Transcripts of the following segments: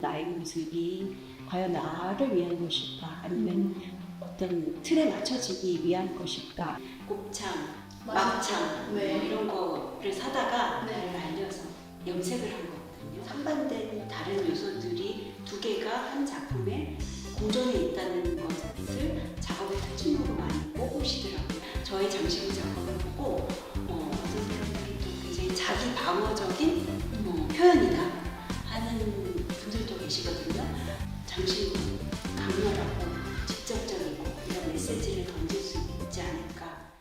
나의 모습이 과연 나를 위한 것일까? 아니면 어떤 틀에 맞춰지기 위한 것일까? 곱창, 막창 네. 이런 거를 사다가 네. 말려서 염색을 한 거거든요. 상반된 다른 요소들이 두 개가 한 작품에 공존해 있다는 것을 작업의 특징으로 많이 뽑으시더라고요. 저의 장식 작업을 보고 어떤 분들이 또 굉장히 자기 방어적인 표현이다 하는 분들도 계시거든요. 장식은 강렬하고 직접적이고 이런 메시지를 던질 수 있지 않을까.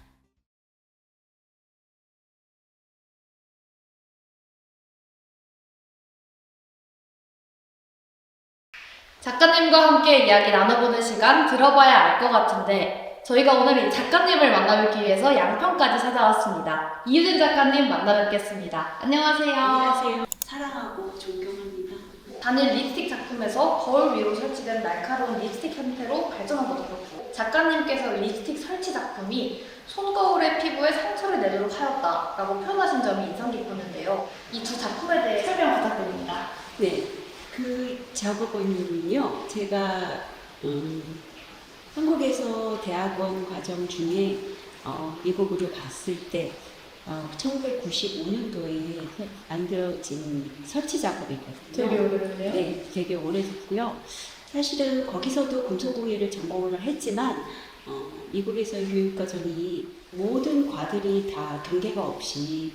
작가님과 함께 이야기 나눠보는 시간 들어봐야 알 것 같은데 저희가 오늘 이 작가님을 만나뵙기 위해서 양평까지 찾아왔습니다. 이유진 작가님 만나뵙겠습니다. 안녕하세요. 안녕하세요. 사랑하고 존경합니다. 단일 립스틱 작품에서 거울 위로 설치된 날카로운 립스틱 형태로 발전한 것도 그렇고 작가님께서 립스틱 설치 작품이 손거울의 피부에 상처를 내도록 하였다라고 표현하신 점이 인상 깊었는데요. 이 두 작품에 대해 설명 부탁드립니다. 네, 그 작업은요, 제가 한국에서 대학원 과정 중에 미국으로 갔을 때 1995년도에 만들어진 설치 작업이거든요. 되게 오래됐네요. 네, 되게 오래됐고요. 사실은 거기서도 금속공예를 전공을 했지만 미국에서 교육과정이 모든 과들이 다 경계가 없이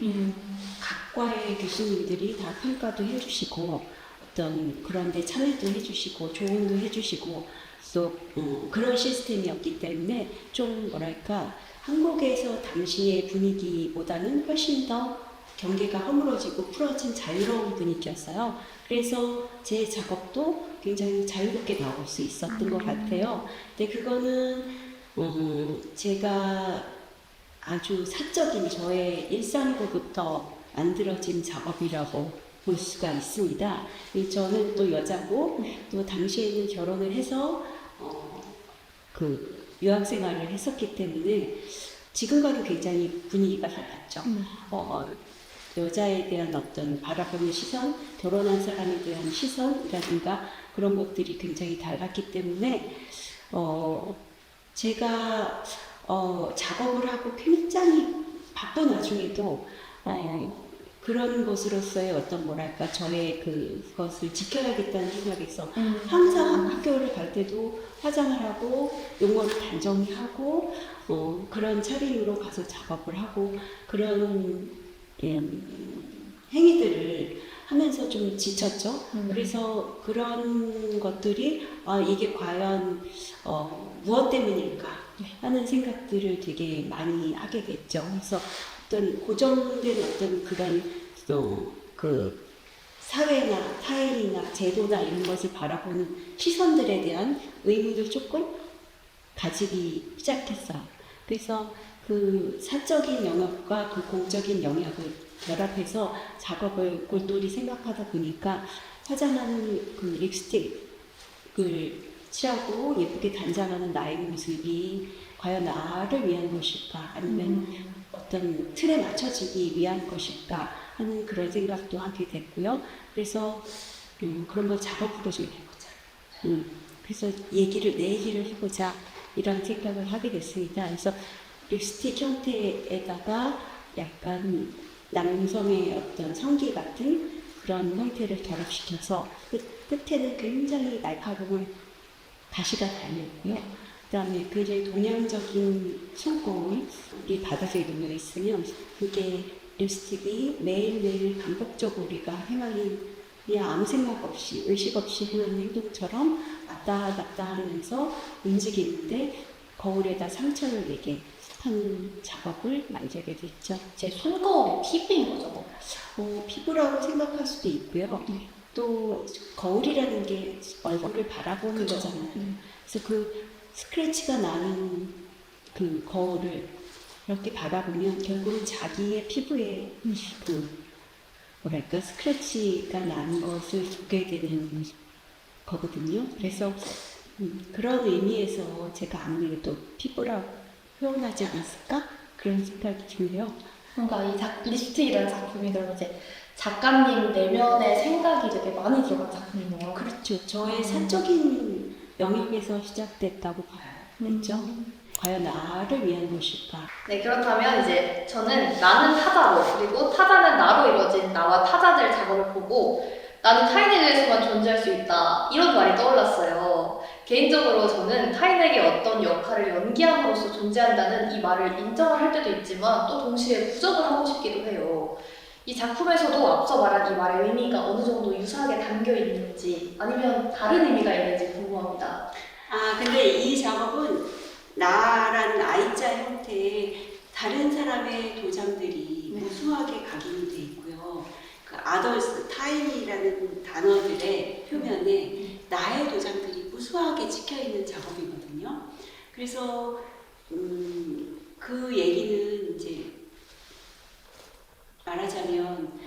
각 과의 교수님들이 다 평가도 해주시고 어떤 그런데 참여도 해주시고 조언도 해주시고 또 그런 시스템이었기 때문에 좀 뭐랄까 한국에서 당시의 분위기보다는 훨씬 더 경계가 허물어지고 풀어진 자유로운 분위기였어요. 그래서 제 작업도 굉장히 자유롭게 나올 수 있었던 것 같아요. 근데 그거는 제가 아주 사적인 저의 일상으로부터 만들어진 작업이라고 볼 수가 있습니다. 저는 또 여자고 또 당시에는 결혼을 해서 그 유학생활을 했었기 때문에 지금과는 굉장히 분위기가 달랐죠. 여자에 대한 어떤 바라보는 시선, 결혼한 사람에 대한 시선이라든가 그런 것들이 굉장히 달랐기 때문에 제가 작업을 하고 굉장히 바쁜 와중에도 그런 것으로서의 어떤 뭐랄까 저의 그것을 지켜야겠다는 생각에서 항상 학교를 갈 때도 화장을 하고 용어를 단정히 하고 그런 차림으로 가서 작업을 하고 그런 행위들을 하면서 좀 지쳤죠. 그래서 그런 것들이 이게 과연 무엇 때문일까 하는 생각들을 되게 많이 하게 됐죠. 그래서 어떤 고정된 어떤 그런 그 사회나 타인이나 제도나 이런 것을 바라보는 시선들에 대한 의문을 조금 가지기 시작했어요. 그래서 그 사적인 영역과 그 공적인 영역을 결합해서 작업을 골똘히 생각하다 보니까 화장하는 그 립스틱을 칠하고 예쁘게 단장하는 나의 모습이 과연 나를 위한 것일까 아니면 어떤 틀에 맞춰지기 위한 것일까 하는 그런 생각도 하게 됐고요. 그래서 그런 걸 작업으로 좀 해보자. 그래서 내 얘기를 해보자 이런 생각을 하게 됐습니다. 그래서 립스틱 형태에다가 약간 남성의 어떤 성기 같은 그런 형태를 결합시켜서 끝에는 굉장히 날카로운 가시가 달렸고요. 그 다음에 굉장히 동양적인 손거울이 바닥에 놓여 있으면 그게 립스틱이 매일매일 반복적으로 우리가 행하는 그냥 아무 생각 없이 의식 없이 하는 행동처럼 왔다 갔다 하면서 움직이는데 거울에다 상처를 내게 한 작업을 만들게 됐죠. 제 손거울이 피부인 거죠? 피부라고 생각할 수도 있고요. 또 거울이라는 게 얼굴을 바라보는 거잖아요. 그래서 그 스크래치가 나는 그 거울을 이렇게 바라보면 결국은 자기의 피부에 그 뭐랄까 스크래치가 나는 것을 보게 되는 거거든요. 그래서 그런 의미에서 제가 아무래도 피부라고 표현하지 않았을까 그런 생각이 드네요. 뭔가 이 립스틱이라는 작품이 그럼 이제 작가님 내면의 생각이 되게 많이 들어간 작품이네요. 그렇죠. 저의 사적인 영역에서 시작됐다고 했죠. 과연 나를 위한 것일까? 네, 그렇다면 이제 저는 나는 타자로 그리고 타자는 나로 이루어진 나와 타자들 작업을 보고 나는 타인에 대해서만 존재할 수 있다 이런 말이 떠올랐어요. 개인적으로 저는 타인에게 어떤 역할을 연기함으로써 존재한다는 이 말을 인정을 할 때도 있지만 또 동시에 부정을 하고 싶기도 해요. 이 작품에서도 앞서 말한 이 말의 의미가 어느 정도 유사하게 담겨 있는지 아니면 다른 의미가 있는지 궁금합니다. 아, 근데 이 작업은 나라는 I자 형태의 다른 사람의 도장들이 네. 무수하게 각인이 돼 있고요. 그 others, 타인이라는 단어들의 표면에 나의 도장들이 무수하게 찍혀 있는 작업이거든요. 그래서 그 얘기는 이제 말하자면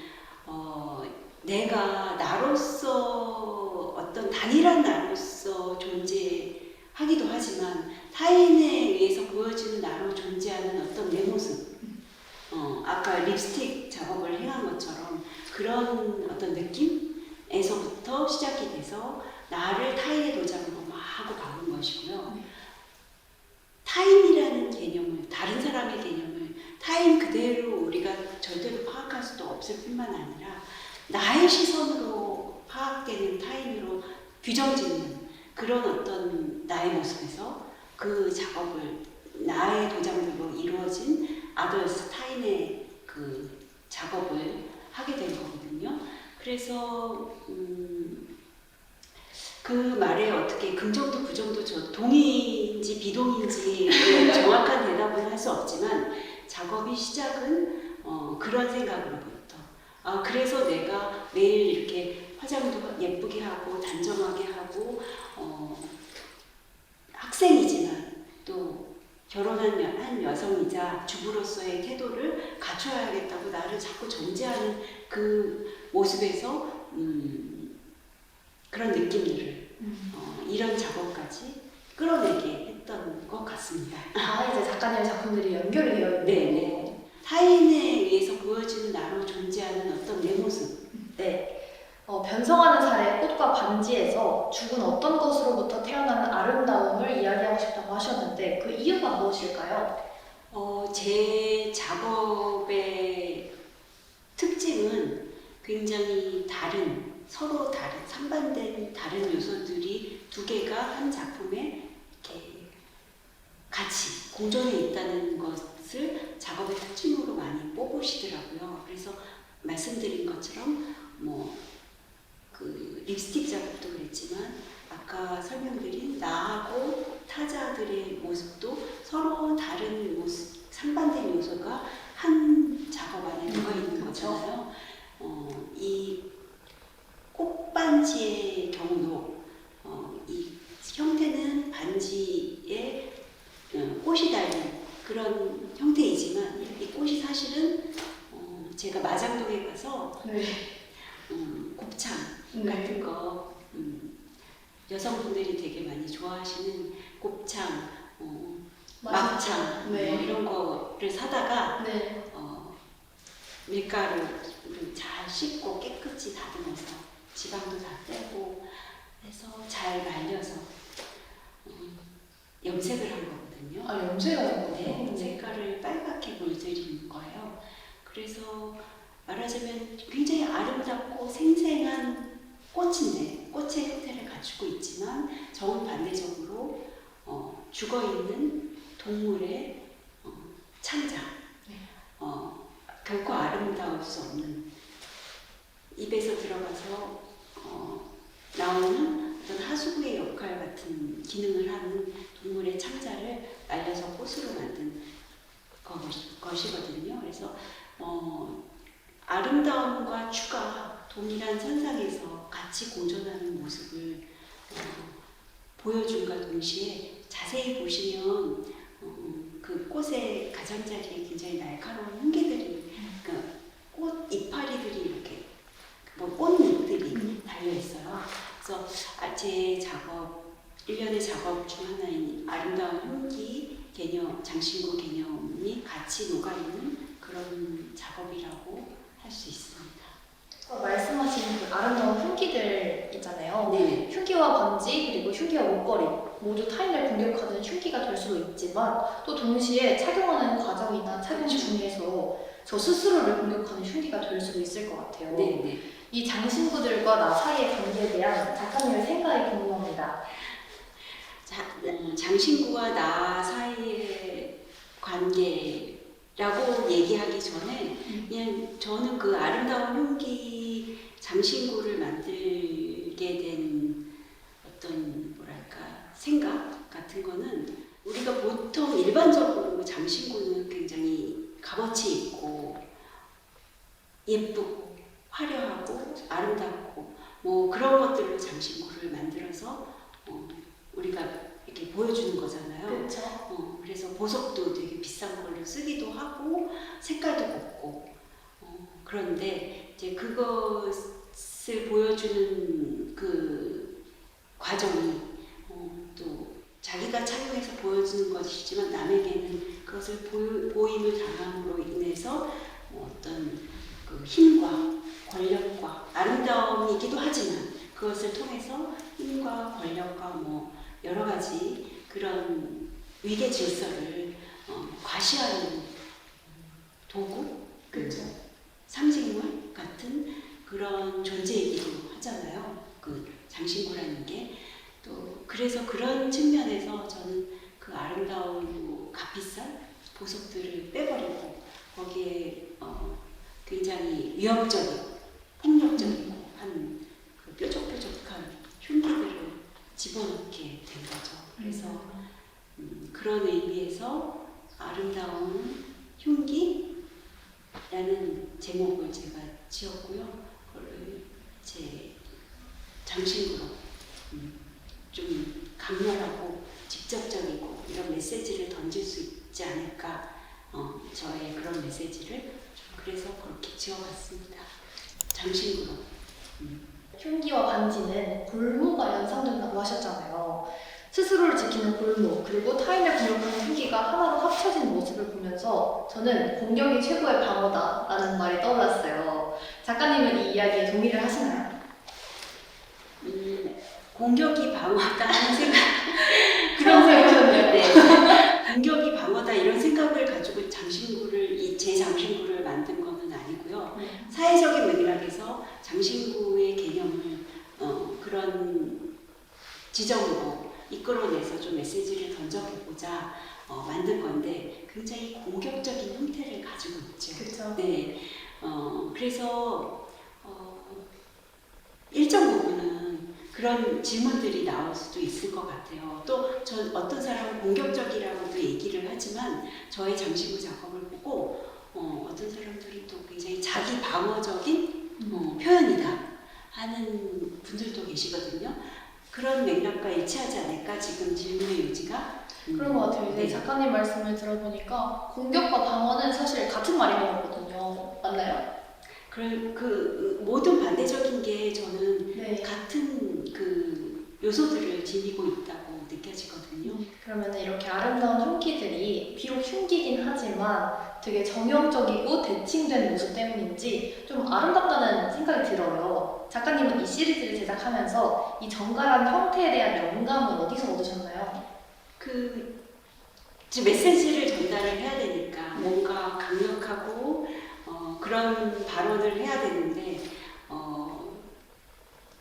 내가 나로서 어떤 단일한 나로서 존재하기도 하지만 타인에 의해서 보여지는 나로 존재하는 어떤 내 모습, 아까 립스틱 작업을 행한 것처럼 그런 어떤 느낌에서부터 시작이 돼서 나를 타인의 도장으로 막 하고 가는 것이고요. 타인이라는 개념을, 다른 사람의 개념을 타인 그대로 우리가 절대로 파악할 수도 없을 뿐만 아니라 나의 시선으로 파악되는 타인으로 규정짓는 그런 어떤 나의 모습에서 그 작업을 나의 도장으로 이루어진 others, 타인의 그 작업을 하게 된 거거든요. 그래서 그 말에 어떻게 긍정도 부정도 저 동의인지 비동의인지 정확한 대답은 할 수 없지만 작업이 시작은 그런 생각으로부터 그래서 내가 매일 이렇게 화장도 예쁘게 하고 단정하게 하고 학생이지만 또 결혼한 한 여성이자 주부로서의 태도를 갖춰야겠다고 나를 자꾸 정죄하는 그 모습에서 그런 느낌들을 이런 작업까지 끌어내게 했던 것 같습니다. 이제 작가님의 작품들이 연결이 되어 있네요. 네. 타인에 의해서 보여지는 나로 존재하는 어떤 내 모습. 네. 변성하는 살의 꽃과 반지에서 죽은 어떤 것으로부터 태어나는 아름다움을 이야기하고 싶다고 하셨는데 그 이유가 무엇일까요? 제 작업의 특징은 굉장히 서로 다른, 상반된 다른 요소들이 두 개가 한 작품에 이렇게 같이 공존해 있다는 것을 작업의 특징으로 많이 뽑으시더라고요. 그래서 말씀드린 것처럼 그 립스틱 작업도 그랬지만 아까 설명드린 나하고 타자들의 모습도 서로 다른 모습, 상반된 요소가 한 작업 안에 들어 있는 거잖아요. 이 꽃반지의 경우도 이 형태는 반지에 꽃이 달린 그런 형태이지만 이 꽃이 사실은 제가 마장동에 가서 곱창 같은 거 여성분들이 되게 많이 좋아하시는 곱창, 막창 이런 거를 사다가 밀가루를 잘 씻고 깨끗이 다듬어서 지방도 다 떼고 해서 잘 말려서 염색을 한 거거든요. 염색을 한 거예요? 네, 색깔을 빨갛게 물들이는 거예요. 그래서 말하자면 굉장히 아름답고 생생한 꽃인데 꽃의 형태를 갖추고 있지만 정반대적으로 죽어있는 동물의 창작, 결코 아름다울 수 없는 입에서 들어가서 나오는 어떤 하수구의 역할 같은 기능을 하는 동물의 창자를 말려서 꽃으로 만든 것이거든요. 그래서 아름다움과 추가 동일한 선상에서 같이 공존하는 모습을 보여준과 동시에 자세히 보시면 그 꽃의 가장자리에 굉장히 날카로운 흉기들이 꽃 이파리들이 이렇게 꽃잎들이 달려 있어요. 그래서 제 작업, 일련의 작업 중 하나인 아름다운 흉기 개념, 장신구 개념이 같이 녹아있는 그런 작업이라고 할 수 있습니다. 말씀하신 그 아름다운 흉기들 있잖아요. 네. 흉기와 반지 그리고 흉기와 목걸이 모두 타인을 공격하는 흉기가 될 수도 있지만 또 동시에 착용하는 과정이나 착용 중에서 저 스스로를 공격하는 흉기가 될 수도 있을 것 같아요. 네, 네. 이 장신구들과 나 사이의 관계에 대한 작가님의 생각이 궁금합니다. 장신구와 나 사이의 관계라고 얘기하기 전에 그냥 저는 그 아름다운 흉기 장신구를 만들게 된 어떤 뭐랄까 생각 같은 거는 우리가 보통 일반적으로 장신구는 굉장히 값어치 있고 예쁘고 화려하고 아름답고 뭐 그런 것들로 장신구를 만들어서 우리가 이렇게 보여주는 거잖아요. 그렇죠. 그래서 보석도 되게 비싼 걸로 쓰기도 하고 색깔도 곱고 그런데 이제 그것을 보여주는 그 과정이 또 자기가 착용해서 보여주는 것이지만 남에게는 그것을 보임을 당함으로 인해서 어떤 그 힘과 권력과 아름다움이기도 하지만 그것을 통해서 힘과 권력과 뭐 여러 가지 그런 위계 질서를 과시하는 도구, 그렇죠. 상징물 같은 그런 존재이기도 하잖아요. 그 장신구라는 게 또 그래서 그런 측면에서 저는 그 아름다운 뭐 값비싼 보석들을 빼버리고 거기에 굉장히 위협적이고 폭력적이고 한 그 뾰족뾰족한 흉기들을 집어넣게 된 거죠. 그래서 그런 의미에서 아름다운 흉기라는 제목을 제가 지었고요. 그걸 제 장신구로 좀 강렬하고 직접적이고 이런 메시지를 던질 수 있지 않을까 저의 그런 메시지를 좀 그래서 그렇게 지어봤습니다. 장신구로. 흉기와 반지는 골무가 연상된다고 하셨잖아요. 스스로를 지키는 골무 그리고 타인을 공격하는 흉기가 하나로 합쳐진 모습을 보면서 저는 공격이 최고의 방어다라는 말이 떠올랐어요. 작가님은 이 이야기에 동의를 하시나요? 공격이 방어다 하는 생각 그런 생각이셨네요. 네. 공격이 방어다 이런 생각을 가지고 장신구를 제 장신구를 만든 거는 아니고요. 사회적인 맥락에서 장신구의 개념을 그런 지점으로 이끌어내서 좀 메시지를 던져보고자 만든 건데 굉장히 공격적인 형태를 가지고 있죠. 그렇죠. 네. 그래서 일정 부분은 그런 질문들이 나올 수도 있을 것 같아요. 또 어떤 사람은 공격적이라고도 얘기를 하지만 저의 장신구 작업을 보고 어떤 사람들이 또 굉장히 자기 방어적인 표현이다 하는 분들도 계시거든요. 그런 맥락과 일치하지 않을까 지금 질문의 요지가 그런 것 같아요. 이제 네. 작가님 말씀을 들어보니까 공격과 방어는 사실 같은 말인 것 같거든요. 맞나요? 그 모든 반대적인 게 저는 네. 같은 그 요소들을 지니고 있다고 느껴지거든요. 그러면 이렇게 아름다운 흉기들이 비록 흉기긴 하지만 되게 정형적이고 대칭된 모습 때문인지 좀 아름답다는 생각이 들어요. 작가님은 이 시리즈를 제작하면서 이 정갈한 형태에 대한 영감은 어디서 얻으셨나요? 지금 메시지를 전달을 해야 되니까 뭔가 강력하고 그런 발언을 해야 되는데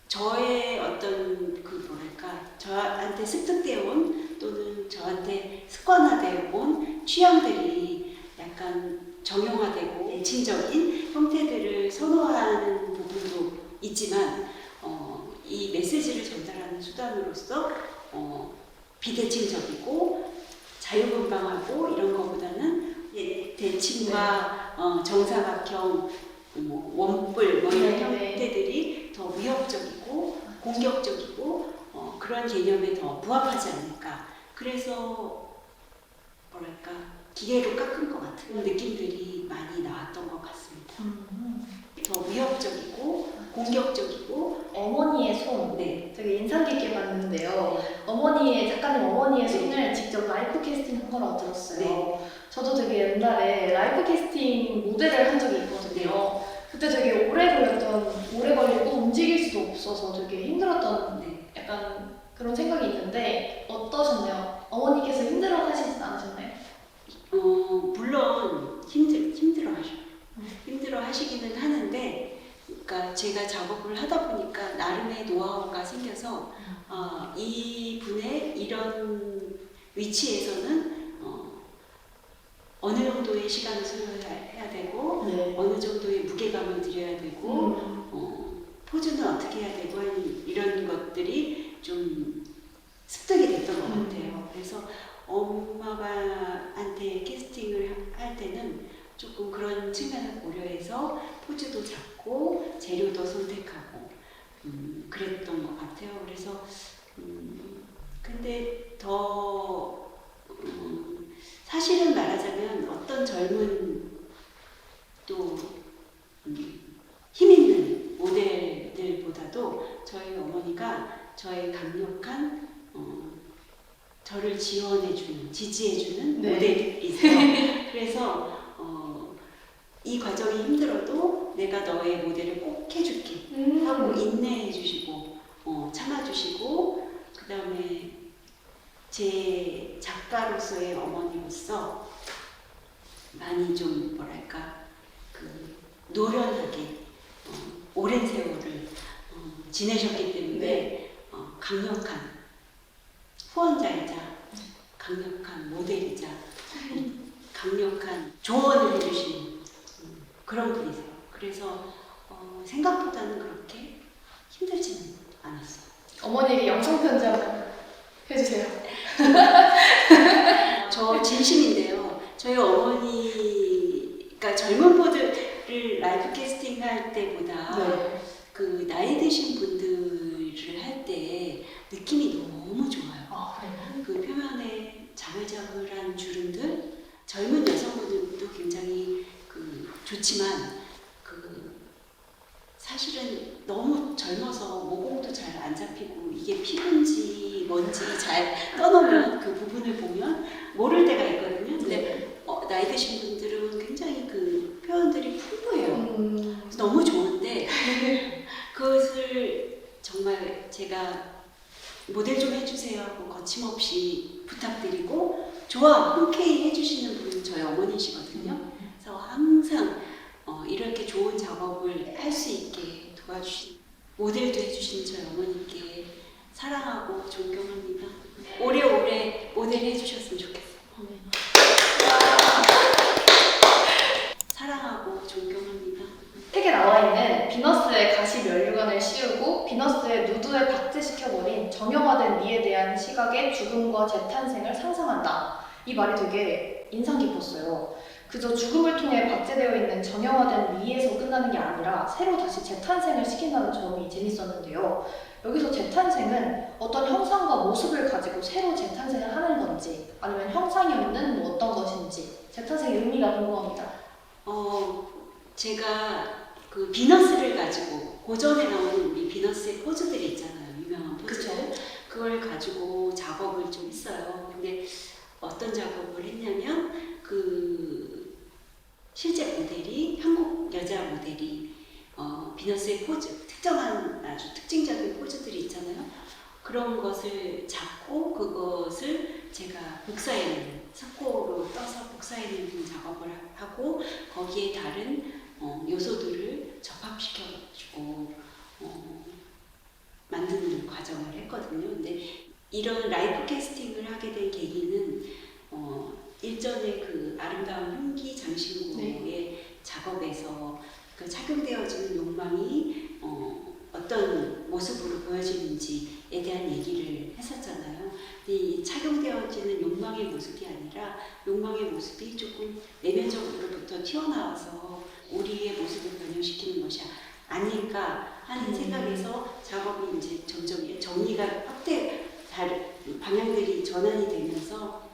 저의 어떤 그 뭐랄까 저한테 습득되어 온 또는 저한테 습관화되어 온 취향들이 약간 정형화되고 대칭적인 형태들을 선호하는 부분도 있지만 이 메시지를 전달하는 수단으로서 비대칭적이고 자유분방하고 이런 것보다는 대칭과 정사각형, 원뿔 뭐 이런 형태들이 더 위협적이고 공격적이고 그런 개념에 더 부합하지 않을까. 그래서 뭐랄까 기계로 깎은 것 같은 느낌들이 많이 나왔던 것 같습니다. 더 위협적이고 공격적이고 어머니의 손 네. 되게 인상 깊게 봤는데요. 작가님 어머니의 손을 직접 라이프 캐스팅한 거라고 들었어요. 네. 저도 되게 옛날에 라이프 캐스팅 모델을 한 적이 있거든요. 그때 되게 오래 걸리고 움직일 수도 없어서 되게 힘들었던 네. 약간 그런 생각이 있는데 어떠셨나요? 어머니께서 힘들어하시진 않으셨나요? 물론 힘들어하셔요. 힘들어하시기는 하는데, 그러니까 제가 작업을 하다 보니까 나름의 노하우가 생겨서 이 분의 이런 위치에서는 어느 정도의 시간을 소요해야 되고 네. 어느 정도의 무게감을 들여야 되고 포즈는 어떻게 해야 되고 이런 것들이 좀 습득이 됐던 것 같아요. 그래서 엄마가한테 캐스팅을 할 때는 조금 그런 측면을 고려해서 포즈도 잡고 재료도 선택하고 그랬던 것 같아요. 그래서 근데 더 사실은 말하자면 어떤 젊은 또 힘 있는 모델들보다도 저희 어머니가 저의 강력한 저를 지원해주는, 지지해주는 네. 모델이세요. 그래서 이 과정이 힘들어도 내가 너의 모델을 꼭 해줄게 하고 인내해주시고 참아주시고, 그 다음에 제 작가로서의 어머니로서 많이 좀 뭐랄까 그 노련하게 오랜 세월을 지내셨기 때문에 강력한 후원자이자 강력한 모델이자 강력한 조언을 해주시는 그런 분이세요. 그래서 생각보다는 그렇게 힘들지는 않았어요. 어머니에게 영상 편지 한번 해주세요. 저 진심인데요. 저희 어머니가 젊은 분들을 라이브 캐스팅 할 때보다 네. 그 나이 드신 분들을 할 때 느낌이 너무 좋아요. 아, 그래요? 그 표면에 자글자글한 주름들, 젊은 여성분들도 굉장히 좋지만 사실은 너무 젊어서 모공도 잘 안 잡히고 이게 피부인지 뭔지 잘 떠놓으면 그 부분을 보면 모를 때가 있거든요. 근데 나이 드신 분들은 굉장히 그 표현들이 풍부해요. 그래서 너무 좋은데 그것을 정말 제가 모델 좀 해주세요 하고 거침없이 부탁드리고 좋아 흔쾌히 해주시는 분은 저희 어머니시거든요. 그래서 항상 이렇게 좋은 작업을 할 수 있게 도와주신 모델도 해주신 저희 어머니께 사랑하고 존경합니다. 오래오래 모델 해주셨으면 좋겠어요. 사랑하고 존경합니다. 책에 나와 있는 비너스의 가시 면류관을 씌우고 비너스의 누드에 박제시켜버린 정형화된 미에 대한 시각의 죽음과 재탄생을 상상한다. 이 말이 되게 인상 깊었어요. 그저 죽음을 통해 박제되어 있는 정형화된 미에서 끝나는 게 아니라 새로 다시 재탄생을 시킨다는 점이 재밌었는데요. 여기서 재탄생은 어떤 형상과 모습을 가지고 새로 재탄생을 하는 건지 아니면 형상이 없는 어떤 것인지 재탄생의 의미가 궁금합니다. 제가 그 비너스를 가지고 고전에 나오는 우리 비너스의 포즈들이 있잖아요. 유명한 포즈들. 그걸 가지고 작업을 좀 했어요. 근데 어떤 작업을 했냐면 실제 모델이 한국 여자 모델이 비너스의 포즈, 특정한 아주 특징적인 포즈들이 있잖아요. 그런 것을 잡고 그것을 제가 복사해내는 석고로 떠서 복사해내는 작업을 하고 거기에 다른 요소들을 접합시켜주고 만드는 과정을 했거든요. 근데 이런 라이브 캐스팅을 하게 된 계기는 일전에 그 아름다운 흉기 장신구의 작업에서 그 착용되어지는 욕망이 어떤 모습으로 보여지는지에 대한 얘기를 했었잖아요. 근데 이 착용되어지는 욕망의 모습이 아니라 욕망의 모습이 조금 내면적으로부터 튀어나와서 우리의 모습을 변형시키는 것이 아닐까 하는 생각에서 작업이 이제 점점 정리가 다른 방향들이 전환이 되면서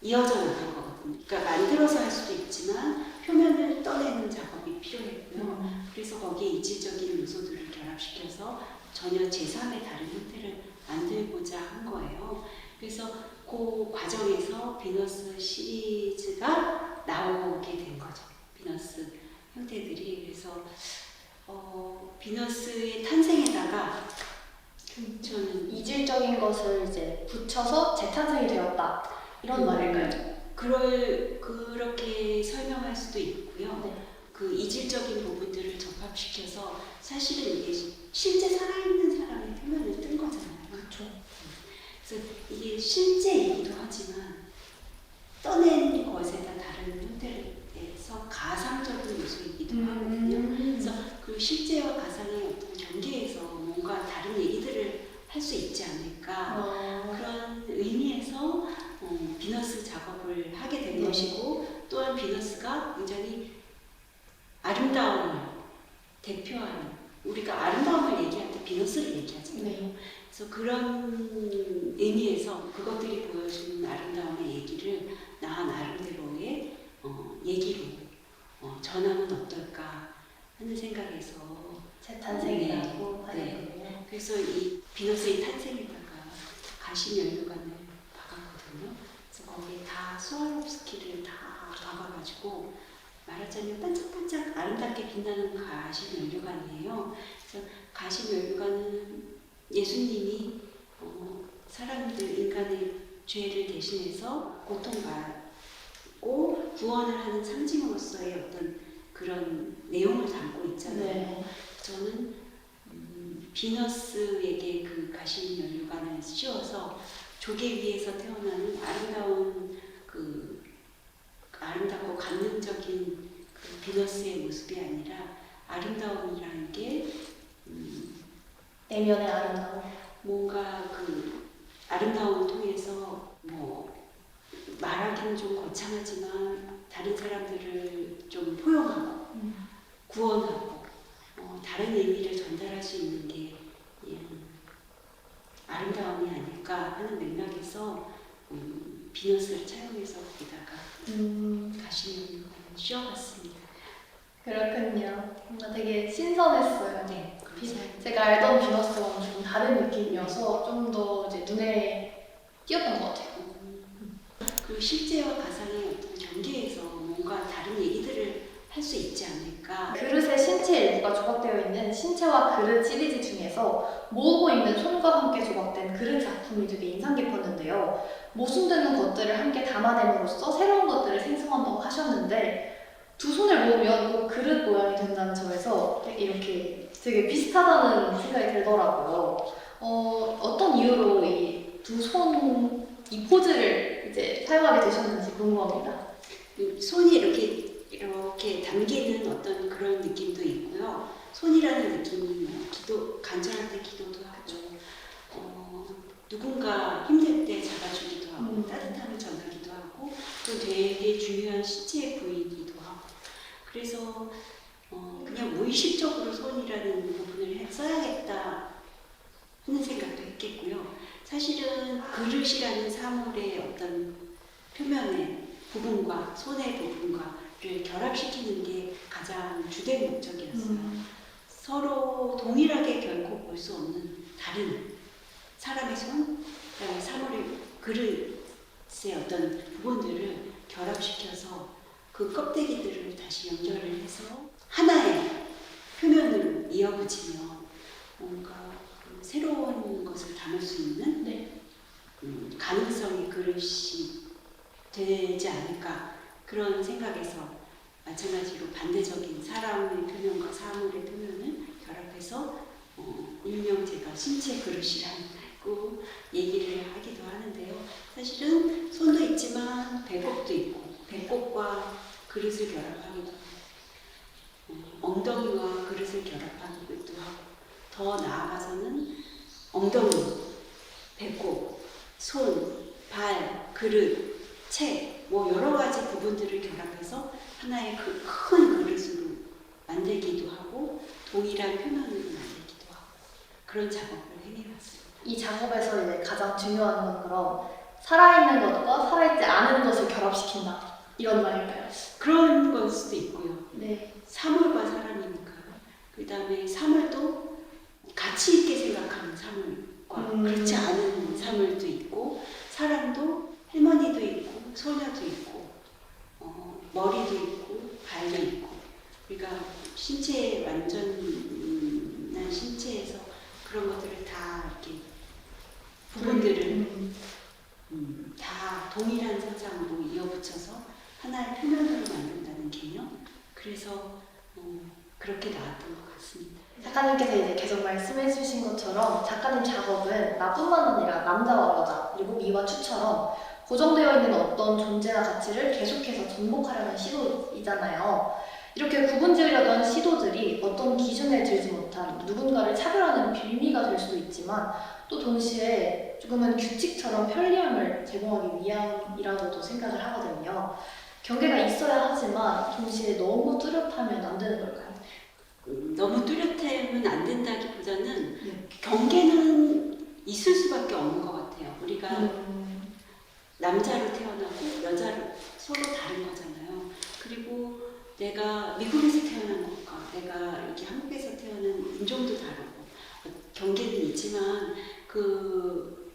이어져 나갈 거거든요. 그러니까 만들어서 할 수도 있지만 표면을 떠내는 작업이 필요했고요. 그래서 거기에 이질적인 요소들을 결합시켜서 전혀 제3의 다른 형태를 만들고자 한 거예요. 그래서 그 과정에서 비너스 시리즈가 나오게 된 거죠. 비너스 형태들이. 그래서 비너스의 탄생에다가 저는 이질적인 것을 이제 붙여서 재탄생이 되었다 이런 말일까요? 그렇게 설명할 수도 있고요. 네. 그 이질적인 부분들을 접합시켜서 사실은 이게 실제 살아있는 사람의 표면을 뜬 거잖아요. 그렇죠. 그래서 이게 실제이기도 하지만 떠낸 것에다 다른 형태에서 가상적인 요소이기도 하거든요. 그래서 그 실제와 가상의 어떤 경계에서 뭔가 다른 얘기들을 할 수 있지 않을까 그런 의미에서 비너스 작업을 하게 된 것이고, 또한 비너스가 굉장히 아름다움을 대표하는, 우리가 아름다움을 얘기할 때 비너스를 얘기하잖아요. 네. 그래서 그런 의미에서 그것들이 보여주는 아름다움의 얘기를 나 나름대로의 얘기로 전하면 어떨까 하는 생각에서 재탄생이라고 네. 하는군요. 그래서 이 비너스의 탄생에다가 가심 연료관을 박았거든요. 그래서 거기에 다 스와롭스키를 다 박아가지고 말하자면 반짝반짝 아름답게 빛나는 가심 연료관이에요. 그래서 가심 연료관은 예수님이 사람들, 인간의 죄를 대신해서 고통받고 구원을 하는 상징으로서의 어떤 그런 내용을 담고 있잖아요. 네. 저는 비너스에게 그 가심 연료관을 씌워서 조개 위에서 태어나는 아름다운 아름답고 감동적인 그 비너스의 모습이 아니라, 아름다움이라는 게 내면의 아름다움. 뭔가 그 아름다움을 통해서 말하기는 좀 거창하지만 다른 사람들을 좀 포용하고 구원하고 다른 의미를 전달할 수 있는 게 아름다움이 아닐까 하는 맥락에서 비너스를 차용해서 거기다가 가시는 씌워봤습니다. 그렇군요. 뭔가 되게 신선했어요. 네, 제가 알던 비너스와는 좀 다른 느낌이어서 좀 더 이제 눈에 띄었던 것 같아요. 그 실제와 가상의 어떤 경계에서 뭔가 다른 얘기들을 할 수 있지 않을까. 그릇의 신체 일부가 조각되어 있는 신체와 그릇 시리즈 중에서 모으고 있는 손과 함께 조각된 그릇 작품이 되게 인상 깊었는데요. 모순되는 것들을 함께 담아냄으로써 새로운 것들을 생성한다고 하셨는데, 두 손을 모으면 꼭 그릇 모양이 된다는 점에서 이렇게 되게 비슷하다는 생각이 들더라고요. 어떤 이유로 이 두 손, 이 포즈를 이제 사용하게 되셨는지 궁금합니다. 손이 이렇게 담기는 어떤 그런 느낌도 있고요. 손이라는 느낌이 간절할 때 기도도 하고, 누군가 힘들 때 잡아주기도 하고, 따뜻함을 전하기도 하고, 또 되게 중요한 신체의 부위이기도 하고. 그래서 그냥 무의식적으로 손이라는 부분을 써야겠다 하는 생각도 했겠고요. 사실은 그릇이라는 사물의 어떤 표면의 부분과 손의 부분과를 결합시키는 게 가장 주된 목적이었어요. 서로 동일하게 결코 볼 수 없는 다른 사람의 손, 그다음에 사물의 그릇의 어떤 부분들을 결합시켜서 그 껍데기들을 다시 연결을 해서 하나의 표면으로 이어붙이면 뭔가 새로운 것을 담을 수 있는 가능성의 그릇이 되지 않을까, 그런 생각에서 마찬가지로 반대적인 사람의 표면과 사물의 표면을 결합해서 일명 제가 신체 그릇이라고 얘기를 하기도 하는데요. 사실은 손도 있지만 배꼽도 있고, 배꼽과 그릇을 결합하기도 하고, 엉덩이와 그릇을 결합하기도 하고, 더 나아가서는 엉덩이, 배꼽, 손, 발, 그릇, 책, 여러 가지 부분들을 결합해서 하나의 그 큰 그릇으로 만들기도 하고, 동일한 표면으로 만들기도 하고, 그런 작업을 해내봤습니다. 이 작업에서 이제 가장 중요한 건 그럼 살아있는 것과 살아있지 않은 것을 결합시킨다, 이런 말일까요? 그런 걸 수도 있고요. 네. 사물과 사람이니까. 그 다음에 사물도 가치 있게 생각하는 사물과 그렇지 않은 사물도 있고, 사람도 할머니도 있고 소녀도 있고 머리도 있고 발도 있고, 그러니까 하나의 표면으로 만든다는 개념. 그래서 그렇게 나왔던 것 같습니다. 작가님께서 이제 계속 말씀해 주신 것처럼 작가님 작업은 나뿐만 아니라 남자와 여자 그리고 미와 추처럼 고정되어 있는 어떤 존재나 가치를 계속해서 전복하려는 시도이잖아요. 이렇게 구분지으려던 시도들이 어떤 기준에 들지 못한 누군가를 차별하는 빌미가 될 수도 있지만 또 동시에 조금은 규칙처럼 편리함을 제공하기 위함이라고도 생각을 하거든요. 경계가 있어야 하지만 동시에 너무 뚜렷하면 안 되는 걸까요? 너무 뚜렷하면 안 된다기보다는 경계는 있을 수밖에 없는 것 같아요. 우리가 남자로 태어나고 여자로 서로 다른 거잖아요. 그리고 내가 미국에서 태어난 것과 내가 이렇게 한국에서 태어난 인종도 다르고 경계는 있지만 그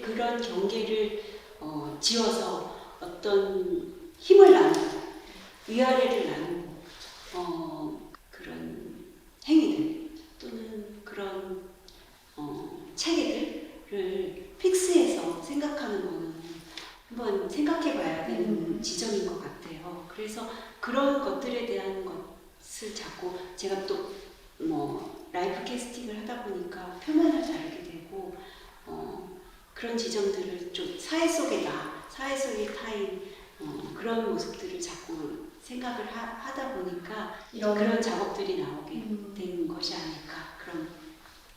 그런 경계를 지어서 어떤 힘을 나누고 위아래를 나누고 그런 행위들 또는 그런 체계들을 픽스해서 생각하는 거는 한번 생각해 봐야 되는 지점인 것 같아요. 그래서 그런 것들에 대한 것을 자꾸 제가 또 라이프 캐스팅을 하다 보니까 표면을 다루게 되고 그런 지점들을 좀 사회 속의 사회 속의 타인 그런 모습들을 자꾸 생각을 하다 보니까 그런 작업들이 나오게 된 것이 아닐까 그런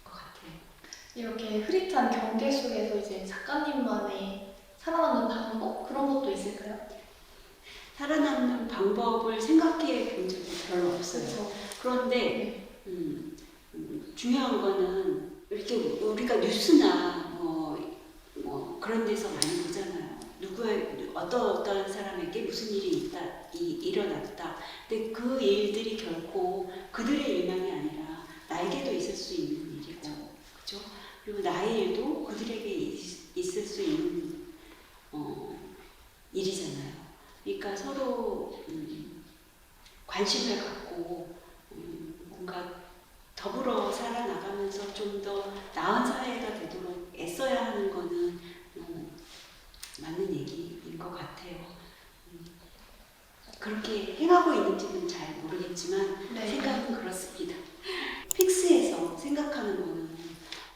것 같아요. 이렇게 흐릿한 경계 속에서 이제 작가님만의 살아남는 방법 그런 것도 있을까요? 살아남는 방법을 생각해 본 적이 별로 없어요. 그렇죠. 그런데 중요한 거는 이렇게 우리가 뉴스나 그런 데서 많이 보잖아요. 어떤 사람에게 무슨 일이 일어났다. 근데 그 일들이 결코 그들의 일만이 아니라 나에게도 있을 수 있는 일이고, 그죠? 그리고 나의 일도 그들에게 있을 수 있는 일이잖아요. 그러니까 서로 관심을 갖고 뭔가 더불어 살아나가면서 좀 더 나은 사회가 되도록 애써야 하는 거는 맞는 얘기인 것 같아요. 그렇게 행하고 있는지는 잘 모르겠지만 생각은 그렇습니다. 픽스해서 생각하는 거는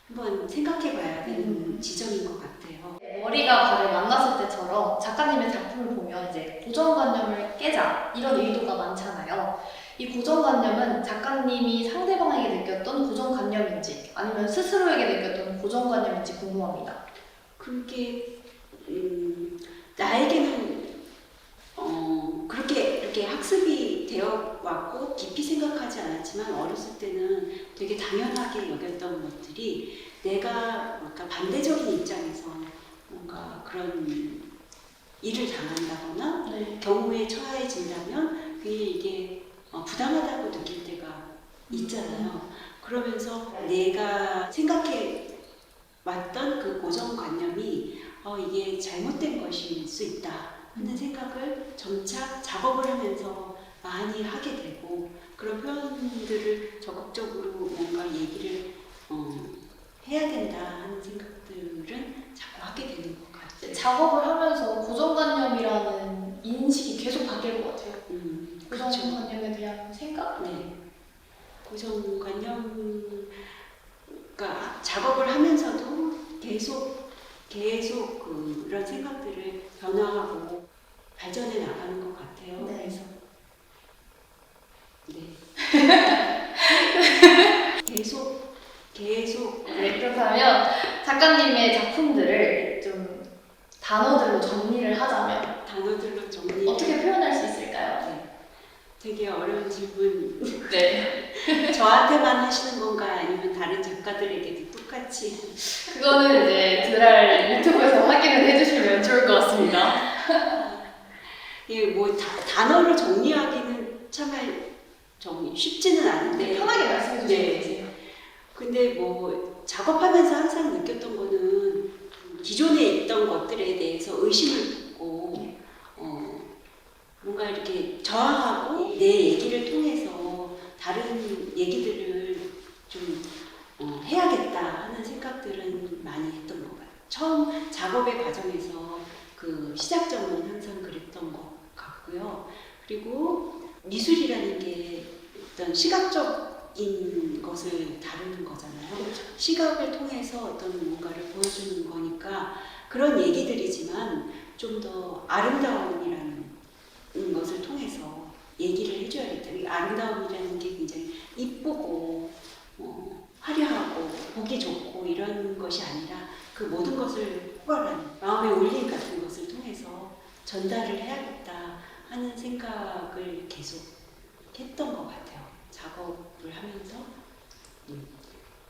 한번 생각해 봐야 되는 지점인 것 같아요. 머리가 발을 만났을 때처럼 작가님의 작품을 보면 이제 고정관념을 깨자 이런 의도가 많잖아요. 이 고정관념은 작가님이 상대방에게 느꼈던 고정관념인지 아니면 스스로에게 느꼈던 고정관념인지 궁금합니다. 그게 나에게는 그렇게 이렇게 학습이 되어 왔고 깊이 생각하지 않았지만 어렸을 때는 되게 당연하게 여겼던 것들이 내가 반대적인 입장에서 뭔가 그런 일을 당한다거나 경우에 처해진다면 이게 부당하다고 느낄 때가 있잖아요. 그러면서 내가 생각해 왔던 그 고정관념이 이게 잘못된 것일 수 있다 하는 생각을 점차 작업을 하면서 많이 하게 되고 그런 표현들을 적극적으로 뭔가 얘기를 해야 된다 하는 생각들은 자꾸 하게 되는 것 같아요. 작업을 하면서 고정관념이라는 인식이 계속 바뀔 것 같아요. 고정관념에 대한 생각? 네. 고정관념 그러니까 작업을 하면서도 계속 그런 생각들을 변화하고 발전해 나가는 것 같아요. 그래서 계속 그렇다면 작가님의 작품들을 좀 단어들로 정리를 하자면 어떻게 표현할 수 있을까요? 되게 어려운 질문. 저한테만 하시는 건가 아니면 다른 작가들에게도 똑같이? 그거는 이제 드랄 유튜브에서 확인을 해주시면 좋을 것 같습니다. 이게 단어로 정리하기는 참 쉽지는 않은데 편하게 말씀해 주시면 되세요. 근데 작업하면서 항상 느꼈던 거는 기존에 있던 것들에 대해서 의심을 갖고 뭔가 이렇게 저항하고 내 얘기를 통해서 다른 얘기들을 좀 해야겠다 하는 생각들은 많이 했던 것 같아요. 처음 작업의 과정에서 그 시작점은 항상 그랬던 것 같고요. 그리고 미술이라는 게 어떤 시각적인 것을 다루는 거잖아요. 시각을 통해서 어떤 뭔가를 보여주는 거니까 그런 얘기들이지만 좀 더 아름다움이라는 것을 통해서 얘기를 해줘야겠다. 이 아름다움이라는 게 굉장히 이쁘고 화려하고 보기 좋고 이런 것이 아니라 그 모든 것을 포괄한 마음의 울림 같은 것을 통해서 전달을 해야겠다 하는 생각을 계속 했던 것 같아요. 작업을 하면서.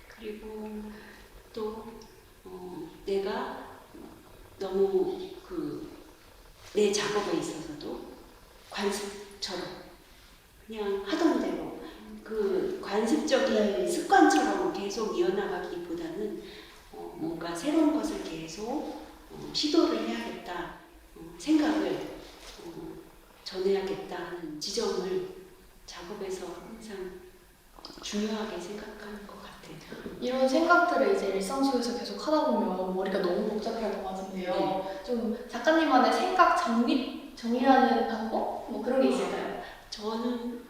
그리고 또 내가 너무 내 작업에 있어서도 관습처럼 그냥 하던 대로 그 관습적인 습관처럼 계속 이어나가기보다는 뭔가 새로운 것을 계속 시도를 해야겠다 생각을 전해야겠다 하는 지점을 작업에서 항상 중요하게 생각하는 것 같아요. 이런 생각들을 이제 일상 속에서 계속 하다 보면 머리가 너무 복잡할 것 같은데요. 좀 작가님만의 생각 정리하는 방법? 뭐 그런 게 있을까요? 저는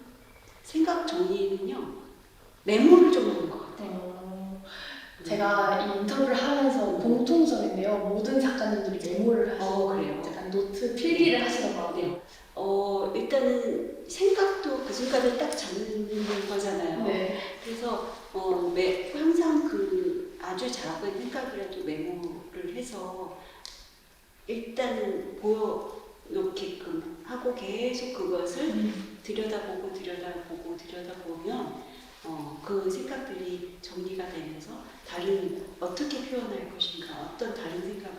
생각 정리는요 메모를 좀 하는 것 같아요. 제가 이 인터뷰를 하면서 공통점인데요. 모든 작가님들이 메모를 하시고 그래요? 약간 노트 필기를 하시더라고요. 일단은 생각도 그 순간을 딱 잡는 거잖아요. 네. 그래서 항상 그 아주 작은 생각이라도 메모를 해서 일단은 보여놓게끔 하고 계속 그것을 들여다보면 그 생각들이 정리가 되면서 어떻게 표현할 것인가, 어떤 다른 생각을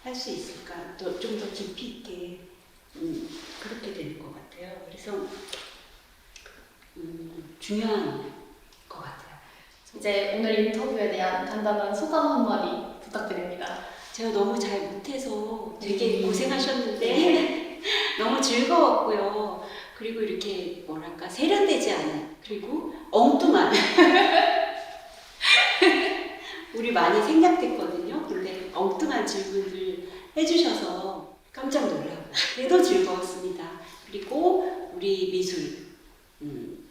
할 수 있을까, 또 좀 더 깊이 있게 그렇게 되는 것 같아요. 그래서 중요한 것 같아요. 이제 오늘 인터뷰에 대한 간단한 소감 한마디 부탁드립니다. 제가 너무 잘 못해서 되게 고생하셨는데 너무 즐거웠고요. 그리고 이렇게 뭐랄까 세련되지 않은 그리고 엉뚱한 우리 많이 생략됐거든요. 근데 엉뚱한 질문을 해주셔서 깜짝 놀라고 그래도 즐거웠습니다. 그리고 우리 미술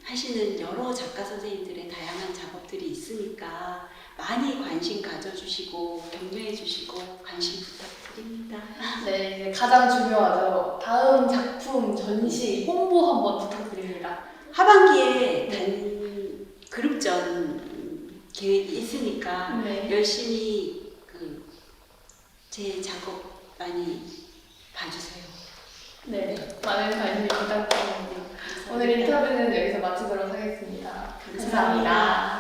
하시는 여러 작가 선생님들의 다양한 작업들이 있으니까 많이 관심 가져주시고 격려해주시고 관심 부탁드립니다. 네, 이제 가장 중요하죠. 다음 작품 전시 홍보 한번 부탁드립니다. 하반기에 그룹전 계획이 있으니까 열심히 제 작업 많이 봐주세요. 네, 많은 관심 부탁드립니다. 오늘 인터뷰는 여기서 마치도록 하겠습니다. 감사합니다.